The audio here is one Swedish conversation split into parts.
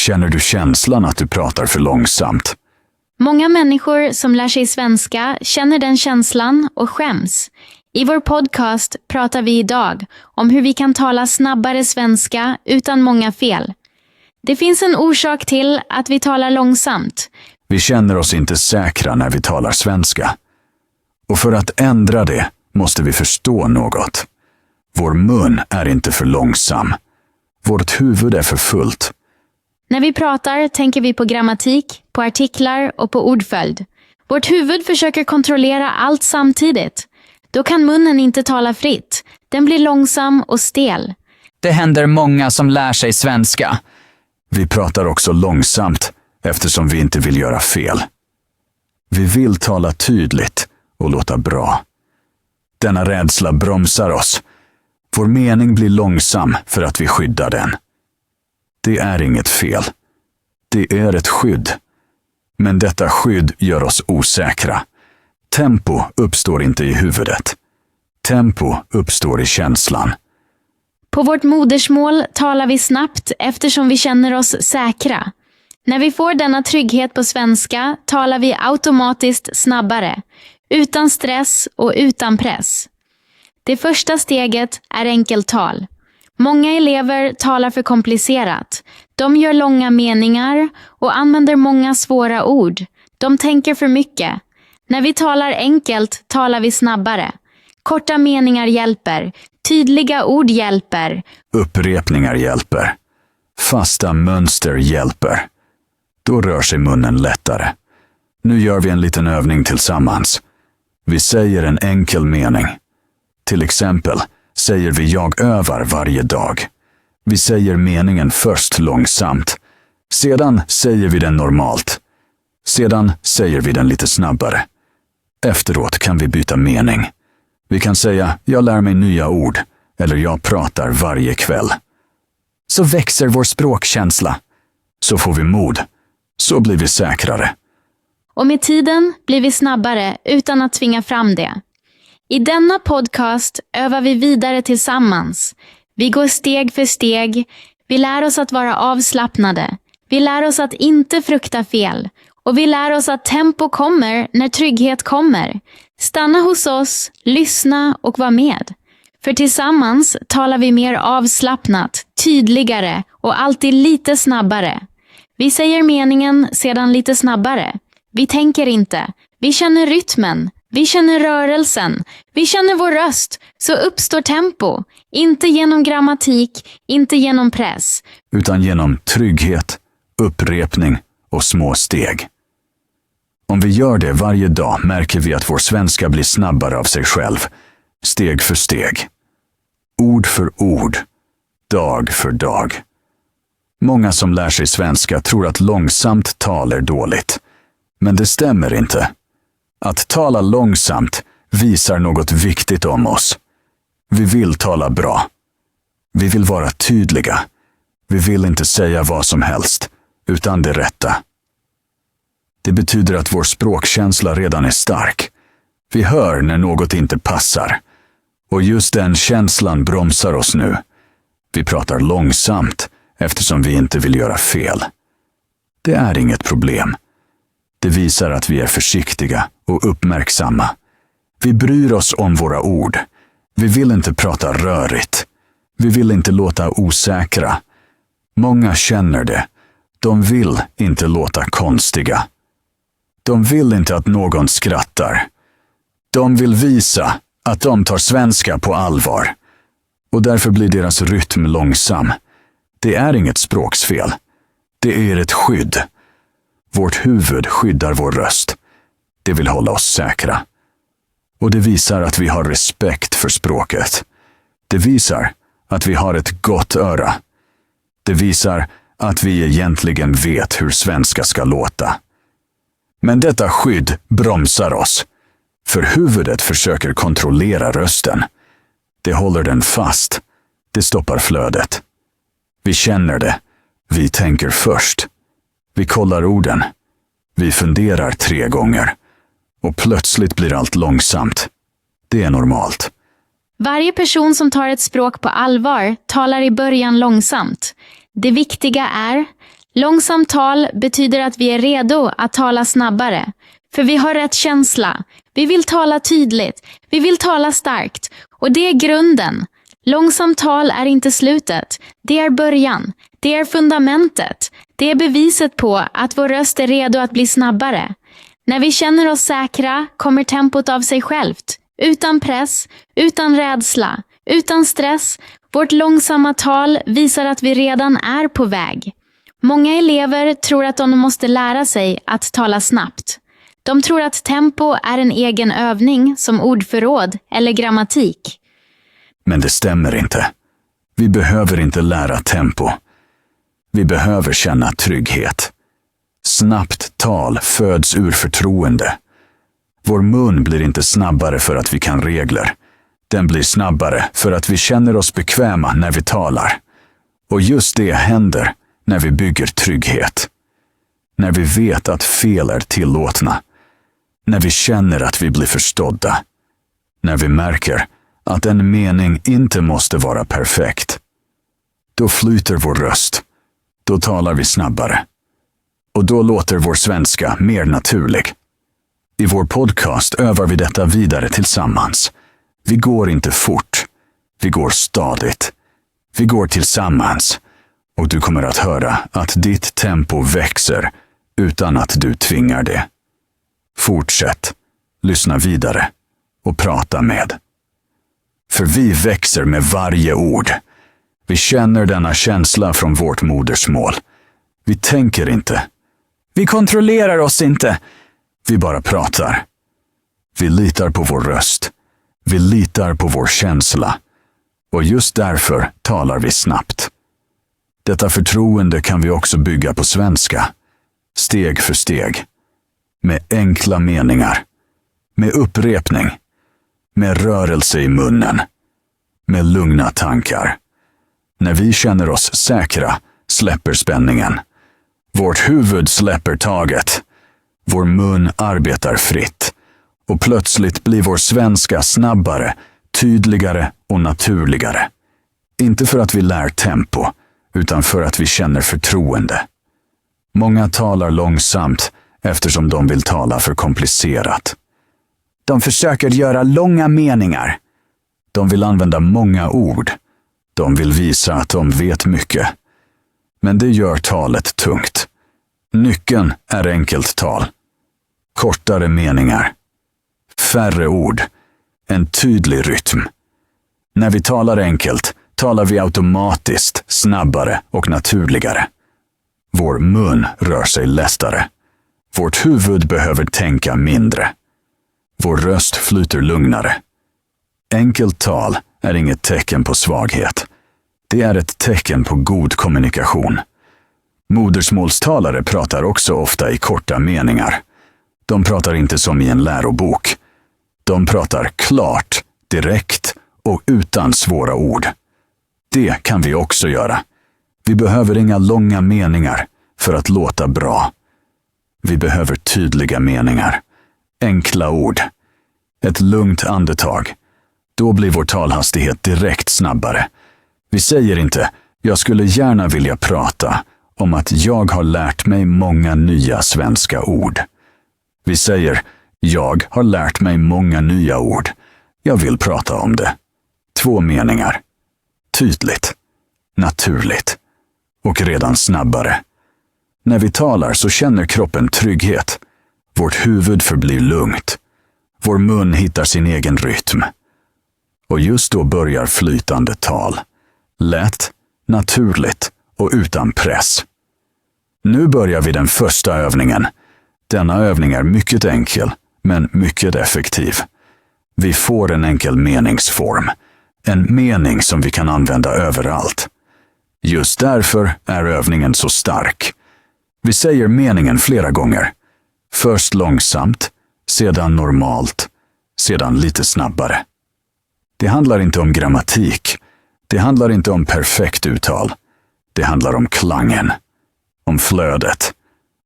Känner du känslan att du pratar för långsamt? Många människor som lär sig svenska känner den känslan och skäms. I vår podcast pratar vi idag om hur vi kan tala snabbare svenska utan många fel. Det finns en orsak till att vi talar långsamt. Vi känner oss inte säkra när vi talar svenska. Och för att ändra det måste vi förstå något. Vår mun är inte för långsam. Vårt huvud är för fullt. När vi pratar tänker vi på grammatik, på artiklar och på ordföljd. Vårt huvud försöker kontrollera allt samtidigt. Då kan munnen inte tala fritt. Den blir långsam och stel. Det händer många som lär sig svenska. Vi pratar också långsamt eftersom vi inte vill göra fel. Vi vill tala tydligt och låta bra. Denna rädsla bromsar oss. Vår mening blir långsam för att vi skyddar den. Det är inget fel. Det är ett skydd. Men detta skydd gör oss osäkra. Tempo uppstår inte i huvudet. Tempo uppstår i känslan. På vårt modersmål talar vi snabbt eftersom vi känner oss säkra. När vi får denna trygghet på svenska talar vi automatiskt snabbare, utan stress och utan press. Det första steget är enkeltal. Många elever talar för komplicerat. De gör långa meningar och använder många svåra ord. De tänker för mycket. När vi talar enkelt talar vi snabbare. Korta meningar hjälper. Tydliga ord hjälper. Upprepningar hjälper. Fasta mönster hjälper. Då rör sig munnen lättare. Nu gör vi en liten övning tillsammans. Vi säger en enkel mening. Till exempel säger vi jag övar varje dag. Vi säger meningen först långsamt. Sedan säger vi den normalt. Sedan säger vi den lite snabbare. Efteråt kan vi byta mening. Vi kan säga jag lär mig nya ord eller jag pratar varje kväll. Så växer vår språkkänsla. Så får vi mod. Så blir vi säkrare. Och med tiden blir vi snabbare utan att tvinga fram det. I denna podcast övar vi vidare tillsammans. Vi går steg för steg. Vi lär oss att vara avslappnade. Vi lär oss att inte frukta fel. Och vi lär oss att tempo kommer när trygghet kommer. Stanna hos oss, lyssna och var med. För tillsammans talar vi mer avslappnat, tydligare och alltid lite snabbare. Vi säger meningen sedan lite snabbare. Vi tänker inte. Vi känner rytmen. Vi känner rörelsen. Vi känner vår röst. Så uppstår tempo. Inte genom grammatik, inte genom press. Utan genom trygghet, upprepning och små steg. Om vi gör det varje dag märker vi att vår svenska blir snabbare av sig själv. Steg för steg. Ord för ord. Dag för dag. Många som lär sig svenska tror att långsamt tal är dåligt. Men det stämmer inte. Att tala långsamt visar något viktigt om oss. Vi vill tala bra. Vi vill vara tydliga. Vi vill inte säga vad som helst, utan det rätta. Det betyder att vår språkkänsla redan är stark. Vi hör när något inte passar. Och just den känslan bromsar oss nu. Vi pratar långsamt eftersom vi inte vill göra fel. Det är inget problem. Det visar att vi är försiktiga och uppmärksamma. Vi bryr oss om våra ord. Vi vill inte prata rörigt. Vi vill inte låta osäkra. Många känner det. De vill inte låta konstiga. De vill inte att någon skrattar. De vill visa att de tar svenska på allvar. Och därför blir deras rytm långsam. Det är inget språksfel. Det är ett skydd. Vårt huvud skyddar vår röst. Det vill hålla oss säkra. Och det visar att vi har respekt för språket. Det visar att vi har ett gott öra. Det visar att vi egentligen vet hur svenska ska låta. Men detta skydd bromsar oss. För huvudet försöker kontrollera rösten. Det håller den fast. Det stoppar flödet. Vi känner det. Vi tänker först. Vi kollar orden. Vi funderar 3 gånger. Och plötsligt blir allt långsamt. Det är normalt. Varje person som tar ett språk på allvar talar i början långsamt. Det viktiga är, Långsamt tal betyder att vi är redo att tala snabbare. För vi har rätt känsla. Vi vill tala tydligt. Vi vill tala starkt. Och det är grunden. Långsamt tal är inte slutet. Det är början. Det är fundamentet. Det är beviset på att vår röst är redo att bli snabbare. När vi känner oss säkra kommer tempot av sig självt. Utan press, utan rädsla, utan stress. Vårt långsamma tal visar att vi redan är på väg. Många elever tror att de måste lära sig att tala snabbt. De tror att tempo är en egen övning som ordförråd eller grammatik. Men det stämmer inte. Vi behöver inte lära tempo. Vi behöver känna trygghet. Snabbt tal föds ur förtroende. Vår mun blir inte snabbare för att vi kan regler. Den blir snabbare för att vi känner oss bekväma när vi talar. Och just det händer när vi bygger trygghet. När vi vet att fel är tillåtna. När vi känner att vi blir förstådda. När vi märker att en mening inte måste vara perfekt. Då flyter vår röst. Då talar vi snabbare. Och då låter vår svenska mer naturlig. I vår podcast övar vi detta vidare tillsammans. Vi går inte fort. Vi går stadigt. Vi går tillsammans. Och du kommer att höra att ditt tempo växer utan att du tvingar det. Fortsätt, lyssna vidare och prata med. För vi växer med varje ord. Vi känner denna känsla från vårt modersmål. Vi tänker inte. Vi kontrollerar oss inte. Vi bara pratar. Vi litar på vår röst. Vi litar på vår känsla. Och just därför talar vi snabbt. Detta förtroende kan vi också bygga på svenska. Steg för steg. Med enkla meningar. Med upprepning. Med rörelse i munnen. Med lugna tankar. När vi känner oss säkra släpper spänningen. Vårt huvud släpper taget. Vår mun arbetar fritt. Och plötsligt blir vår svenska snabbare, tydligare och naturligare. Inte för att vi lär tempo, utan för att vi känner förtroende. Många talar långsamt eftersom de vill tala för komplicerat. De försöker göra långa meningar. De vill använda många ord. De vill visa att de vet mycket. Men det gör talet tungt. Nyckeln är enkelt tal. Kortare meningar. Färre ord. En tydlig rytm. När vi talar enkelt talar vi automatiskt snabbare och naturligare. Vår mun rör sig lättare. Vårt huvud behöver tänka mindre. Vår röst flyter lugnare. Enkelt tal är inget tecken på svaghet. Det är ett tecken på god kommunikation. Modersmålstalare pratar också ofta i korta meningar. De pratar inte som i en lärobok. De pratar klart, direkt och utan svåra ord. Det kan vi också göra. Vi behöver inga långa meningar för att låta bra. Vi behöver tydliga meningar. Enkla ord. Ett lugnt andetag. Då blir vår talhastighet direkt snabbare. Vi säger inte, jag skulle gärna vilja prata om att jag har lärt mig många nya svenska ord. Vi säger, jag har lärt mig många nya ord. Jag vill prata om det. 2 meningar. Tydligt. Naturligt. Och redan snabbare. När vi talar så känner kroppen trygghet. Vårt huvud förblir lugnt. Vår mun hittar sin egen rytm. Och just då börjar flytande tal. Lätt, naturligt och utan press. Nu börjar vi den första övningen. Denna övning är mycket enkel, men mycket effektiv. Vi får en enkel meningsform. En mening som vi kan använda överallt. Just därför är övningen så stark. Vi säger meningen flera gånger. Först långsamt, sedan normalt, sedan lite snabbare. Det handlar inte om grammatik. Det handlar inte om perfekt uttal. Det handlar om klangen. Om flödet.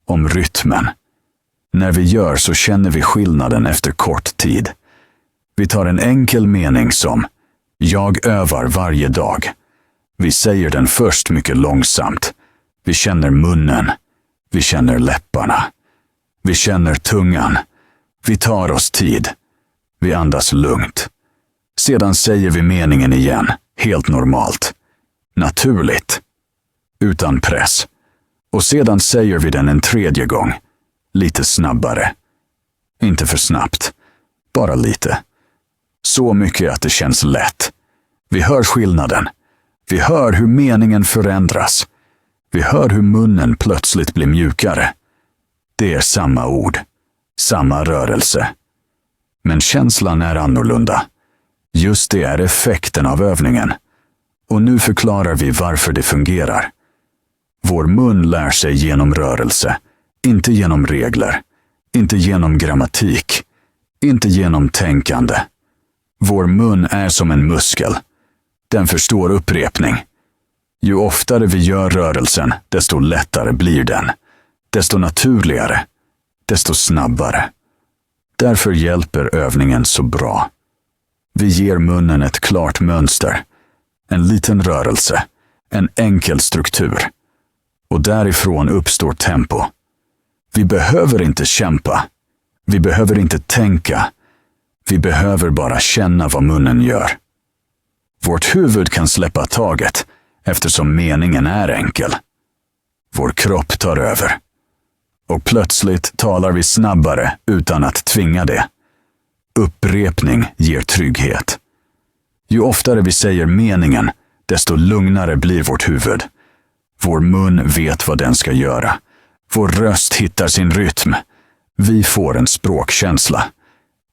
Om rytmen. När vi gör så känner vi skillnaden efter kort tid. Vi tar en enkel mening som jag övar varje dag. Vi säger den först mycket långsamt. Vi känner munnen. Vi känner läpparna. Vi känner tungan. Vi tar oss tid. Vi andas lugnt. Sedan säger vi meningen igen, helt normalt. Naturligt. Utan press. Och sedan säger vi den en tredje gång. Lite snabbare. Inte för snabbt. Bara lite. Så mycket att det känns lätt. Vi hör skillnaden. Vi hör hur meningen förändras. Vi hör hur munnen plötsligt blir mjukare. Det är samma ord. Samma rörelse. Men känslan är annorlunda. Just det är effekten av övningen. Och nu förklarar vi varför det fungerar. Vår mun lär sig genom rörelse. Inte genom regler. Inte genom grammatik. Inte genom tänkande. Vår mun är som en muskel. Den förstår upprepning. Ju oftare vi gör rörelsen, desto lättare blir den. Desto naturligare. Desto snabbare. Därför hjälper övningen så bra. Vi ger munnen ett klart mönster. En liten rörelse. En enkel struktur. Och därifrån uppstår tempo. Vi behöver inte kämpa. Vi behöver inte tänka. Vi behöver bara känna vad munnen gör. Vårt huvud kan släppa taget eftersom meningen är enkel. Vår kropp tar över. Och plötsligt talar vi snabbare utan att tvinga det. Upprepning ger trygghet. Ju oftare vi säger meningen, desto lugnare blir vårt huvud. Vår mun vet vad den ska göra. Vår röst hittar sin rytm. Vi får en språkkänsla.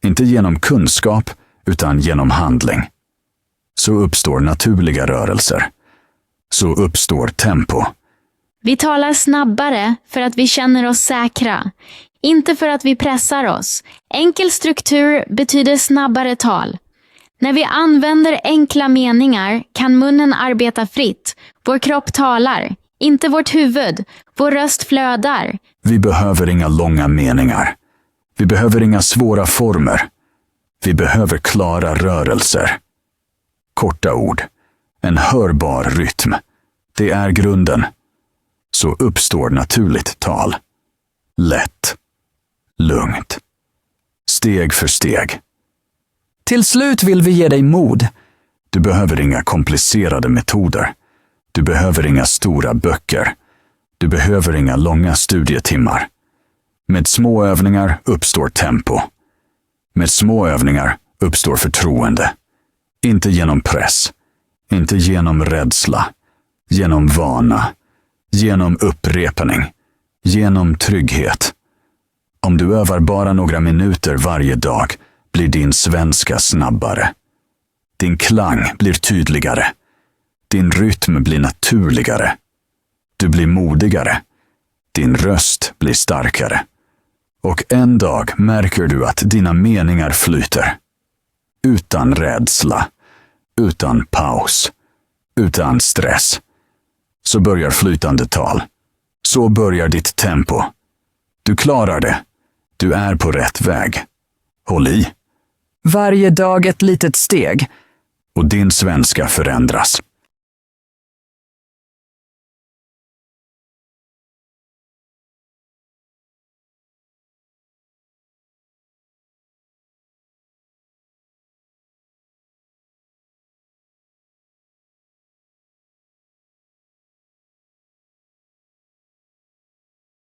Inte genom kunskap, utan genom handling. Så uppstår naturliga rörelser. Så uppstår tempo. Vi talar snabbare för att vi känner oss säkra. Inte för att vi pressar oss. Enkel struktur betyder snabbare tal. När vi använder enkla meningar kan munnen arbeta fritt. Vår kropp talar, inte vårt huvud. Vår röst flödar. Vi behöver inga långa meningar. Vi behöver inga svåra former. Vi behöver klara rörelser. Korta ord. En hörbar rytm. Det är grunden. Så uppstår naturligt tal. Lätt. Lugnt. Steg för steg. Till slut vill vi ge dig mod. Du behöver inga komplicerade metoder. Du behöver inga stora böcker. Du behöver inga långa studietimmar. Med små övningar uppstår tempo. Med små övningar uppstår förtroende. Inte genom press. Inte genom rädsla. Genom vana. Genom upprepning. Genom trygghet. Om du övar bara några minuter varje dag blir din svenska snabbare. Din klang blir tydligare. Din rytm blir naturligare. Du blir modigare. Din röst blir starkare. Och en dag märker du att dina meningar flyter. Utan rädsla. Utan paus. Utan stress. Så börjar flytande tal. Så börjar ditt tempo. Du klarar det. Du är på rätt väg. Håll i. Varje dag ett litet steg. Och din svenska förändras.